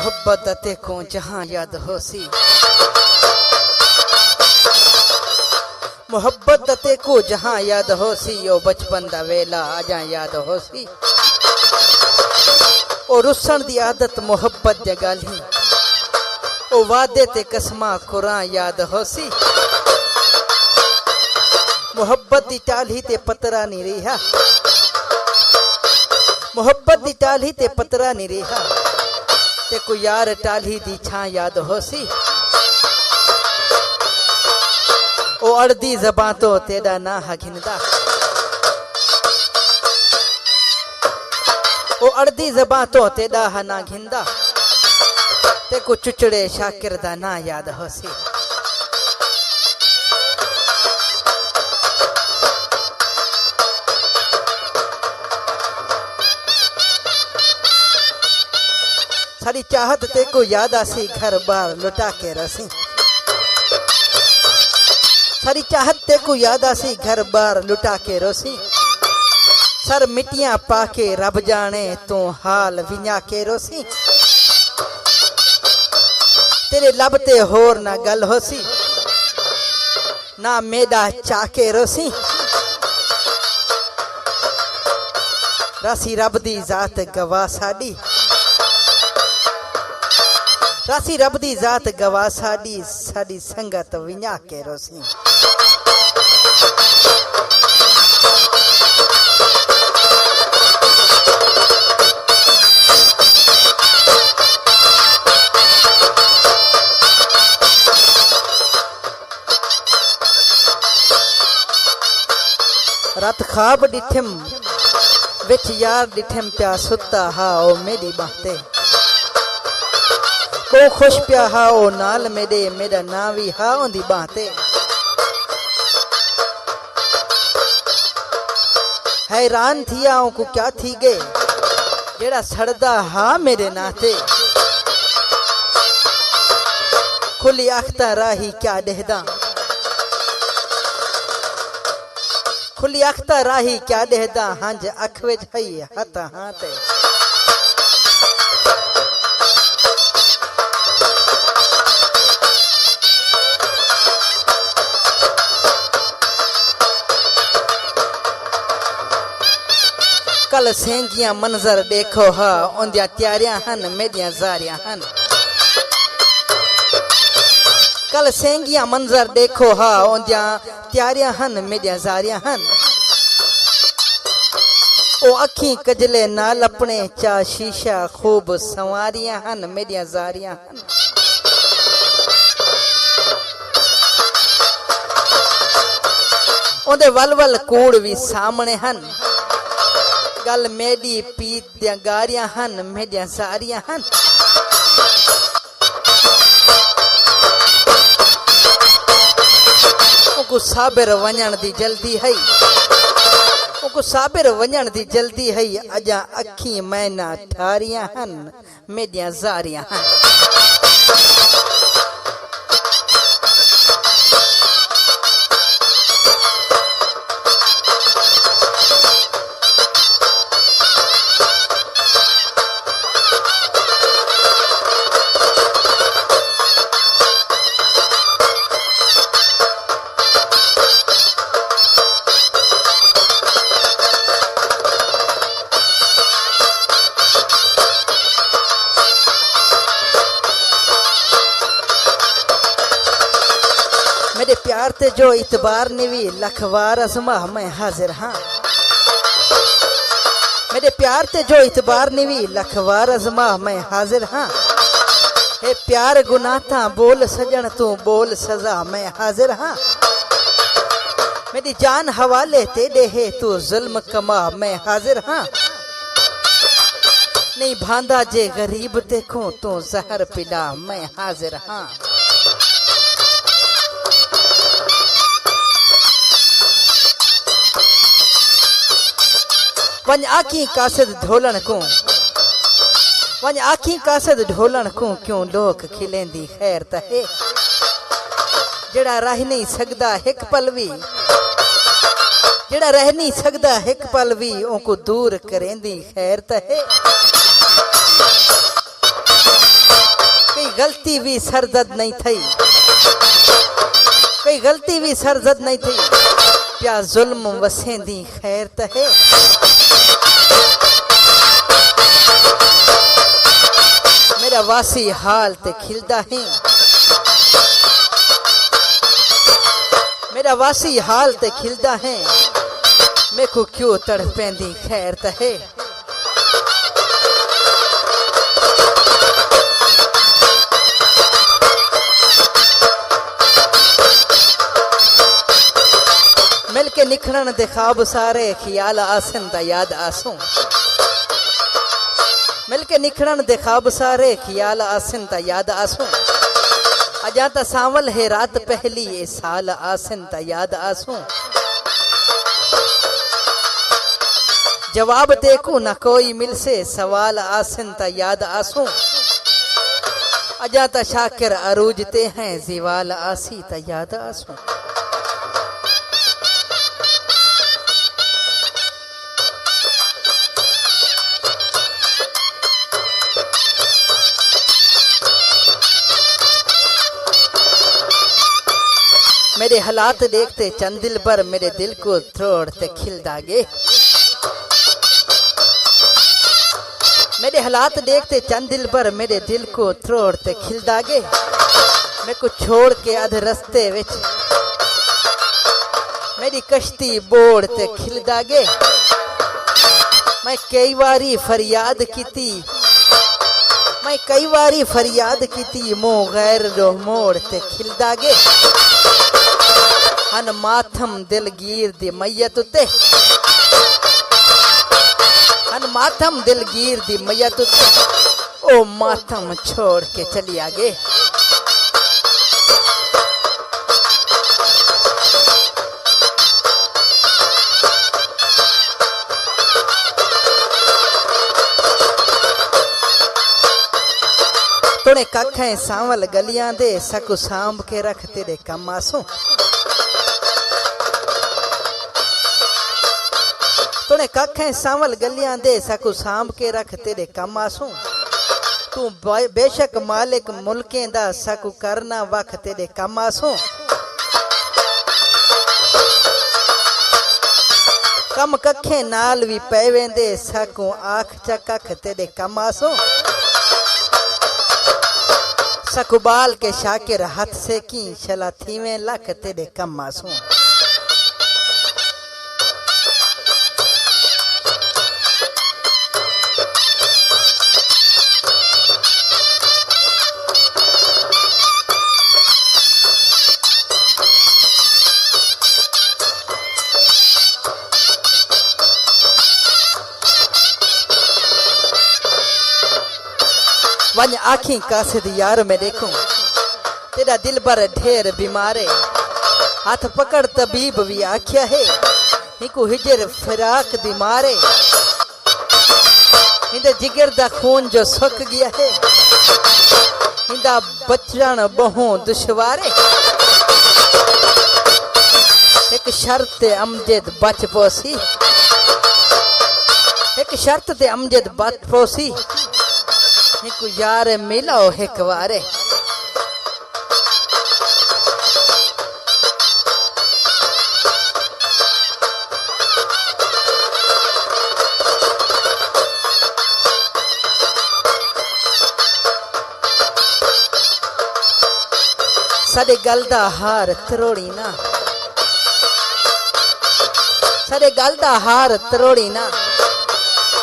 मोहब्बत ते को जहां याद होसी, मोहब्बत ते को जहां याद होसी, ओ बचपन दा वेला अजा याद होसी। ओ रुसन दी आदत मोहब्बत दी गाली, ओ वादे ते कसमा कुरान याद होसी। मोहब्बत दी टाली ते पतरा नहीं रिहा, मोहब्बत दी टाली ते पतरा नहीं रिहा, ते को यार टाली दी छां याद होसी। ओ अर्दी ज़बां तो तेरा ना हगिंदा, ओ अर्दी ज़बां तो तेरा ना घिंदा, ते को चुचड़े शाकिर दा ना याद होसी। सारी चाहत ते को याद आसी, घर बार लुटा के रसी। सारी चाहत ते को याद आसी, घर बार लुटा के रोसी। सर मिट्टियां पाके रब जाने तू हाल विन्या के रोसी। तेरे लब ते होर ना गल होसी, ना मेडा चाके रोसी। रासी रब दी जात गवा साडी, रासी रब दी जात गवा साडी, साडी संगत विन्या के रोसी। रात ख्वाब डिठम विच यार डिठम प्या सुता हा, ओ मेरी बातें ओ खुश प्या हा, ओ नाल मेरे मेरा नावी हा ओंदी बातें। हैरान थिया को क्या थी गए, जेड़ा सड़दा हा मेरे नाते। खुली अखता राही क्या देहदा, खुली अखता राही क्या देहदा, हंज अख विच हई हथ हाते। कल सेंगियां मंजर देखो हा, ओंदियां त्यारियां हन मेरियां जारियां हन। कल सेंगियां मंजर देखो हा, ओंदियां त्यारियां हन मेरियां जारियां हन। ओ अखी कजले नाल अपने चा शीशा खूब संवारियां हन मेरियां जारियां हन। ओंदे वल वल कूड़ भी सामने हन, गल मेरी पीत दियां गारियां हन मेरियां सारियां हन। उनको साबिर वञण दी जल्दी है, उनको साबिर वञण दी जल्दी है, अजा अखी मैना ठारियां हन मेरियां जारियां हन। मेरे प्यार ते जो इतबार निवी लखवार अज़मा मैं हाजिर हाँ। मेरे प्यार ते जो इतबार निवी लखवार अज़मा मैं हाजिर हाँ। हे प्यार गुनाह था बोल सजन तू बोल सजा मैं हाजिर हाँ। मेरी जान हवाले तेरे है तू जुल्म कमा मैं हाजिर हाँ। नहीं भांदा जे गरीब देखो तू जहर पिला मैं हाजिर हाँ। वंज आखी कासद ढोलन को, वंज आखी कासद ढोलन को, क्यों लोग खिलेंदी खैर तहे। जेड़ा रह नहीं सकदा एक पल भी, जेड़ा रह नहीं सकदा एक पल भी, उनको दूर करेंदी खैर तहे। गलती भी सरजद नहीं थी, कोई गलती भी सरजद नहीं थी। क्या जुल्म वसेंदी खैर तहे, मेरा वासी हाल ते खिलदा है, मेरा वासी हाल ते खिलदा है, मैं को क्यों तड़पेंदी खैर तहे। मिल के निखरन दे ख्वाब सारे ख्याल आसन दा याद आसूं, मिल के निखरन दे ख्वाब सारे ख्याल आसन दा याद आसूं। अजा ता सांवल है रात पहली ये साल आसन ता याद आसूं। जवाब देखूं ना कोई मिल से सवाल आसन ता याद आसूं। अजा ता शाकिर अरूजते हैं जीवाल आसी ता याद आसूं। मेरे हालात देखते चंद दिल पर मेरे दिल को तोड़ते खिल दागे, मेरे हालात देखते चंद दिल पर मेरे दिल को तोड़ते खिल दागे। मैं को छोड़ के अध रस्ते विच मेरी कश्ती बोड़ते खिल दागे। मैं कई बारी फरियाद कीती, मैं कई बारी फरियाद कीती, मुंह गैर रो मोड़ते खिल दागे। हन माथम दिलगीर दी मैयत उते, हन माथम दिलगीर दी मैयत उते, ओ माथम छोड़ के चली आगे। तोने कखें सांवल गलियां दे सकू सांभ के रख तेरे कम आसूं। तोने कखें सांवल गलियां दे सकू सांभ के रख तेरे कम आसूं। तू बेशक मालिक मुल्कें दा सकू करना वख तेरे कम आसूं। कम कखें नाल भी पै वेंदे सकू आख चकख तेरे कम आसूं। सकबाल के शाकिर हाथ से की शला थीवें लख तेरे कम आसूं। वन आखी कासिद यार में देखूं तेरा दिल भर ढेर बीमारे। हाथ पकड़ तबीब भी आख्या है, हिकु हिजर फिराक दी मारे। हिंदा जिगर दा खून जो सुक गया है, हिंदा बचन बहु दुश्वारे। एक शर्त अमजद बच पोसी, एक शर्त ते अमजद बच पोसी, हिकु यार मिलो हिक वारे। साडे गल दा हार तरोड़ी ना, साडे गल दा हार तरोड़ी ना।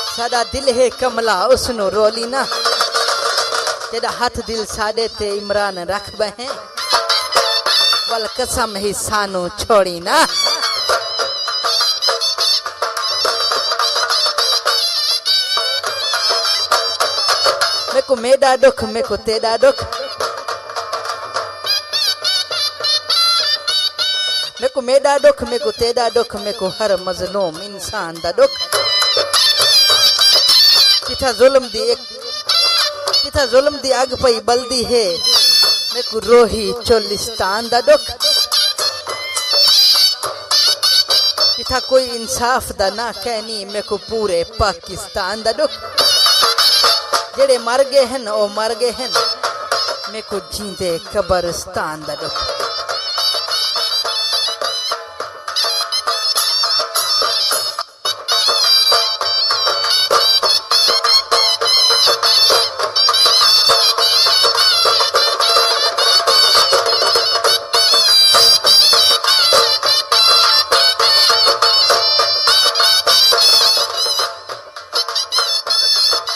साडा दिल है कमला उसनु रोली ना। तेरा हाथ दिल साडे ते इमरान रख बहे, वल कसम ही सानू छोड़ी ना। मेको मेरा दुख मेको तेरा दुख, मेको मेरा दुख मेको तेरा दुख, मेको हर मजलूम इंसान दा दुख। किथा जुल्म दी एक किथा जुल्म दी अग पई बलदी है, मेको रोही चोलिस्तान दा दुख। किथा कोई इंसाफ दा ना कहनी, मेको पूरे पाकिस्तान दा दुख। जेड़े मर गए हैं ओ मर गए हैं, मैं को जींदे कब्रिस्तान दा दुख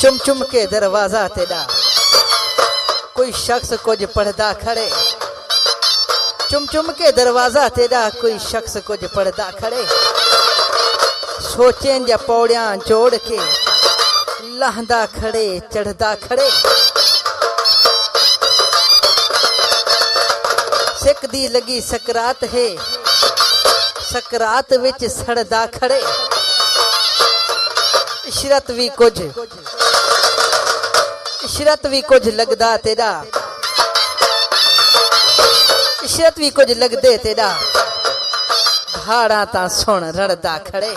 चुम चुम के दरवाजा तेरा कोई शख्स कुछ पढ़दा खड़े चुम चुम के दरवाजा तेरा कोई शख्स कुछ पढ़दा खड़े सोचें जा पौड़ियां जोड़ के लहंदा खड़े चढ़दा खड़े सिक दी लगी सकरात है सकरात विच सड़दा खड़े इशरत भी कुछ लगदा तेरा इशरत भी कुछ लगदे तेरा भाड़ा ता सुन रड़दा खड़े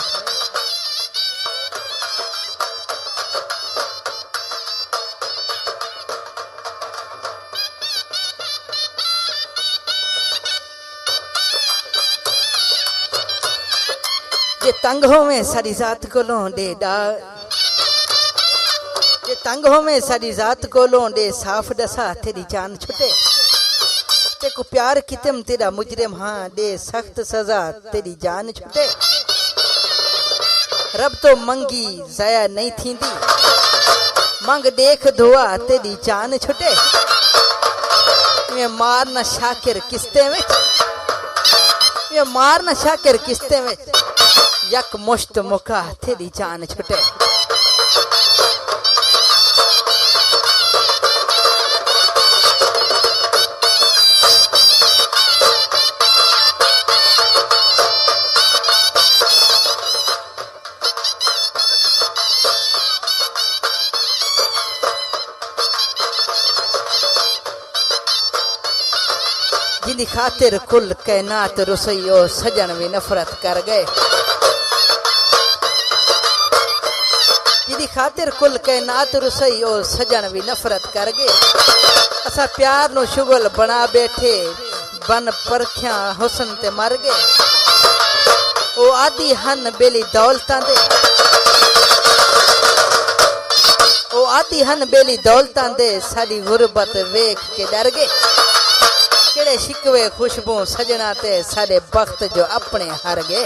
जे तंग होवे सारी जात कोलों डेडा जे तंग होवे सारी जात कोलों डे साफ दसा तेरी जान छुटे ते को प्यार कितम तेरा मुजरिम हाँ दे सख्त सजा तेरी जान छुटे रब तो मंगी जाया नहीं थींदी मंग देख दुआ तेरी जान छुटे ये मार न शाकिर किस्ते में ये मार न शाकिर किस्ते में यक मुश्त मुका तेरी जान छुटे जिंदी खातिर कुल कायनात रुसैयो सजन भी नफरत कर गए जिंदी खातिर कुल कायनात रुसैयो सजन भी नफरत कर गए असा प्यार नु शुगल बना बैठे बन परख्या हुसन ते मर गए ओ आदि हन बेली दौलतां दे ओ आदि हन बेली दौलतां दे साडी गुरबत वेख के डर गए केड़े शिकवे खुशबू सजना ते साडे बख्त जो अपने हर गए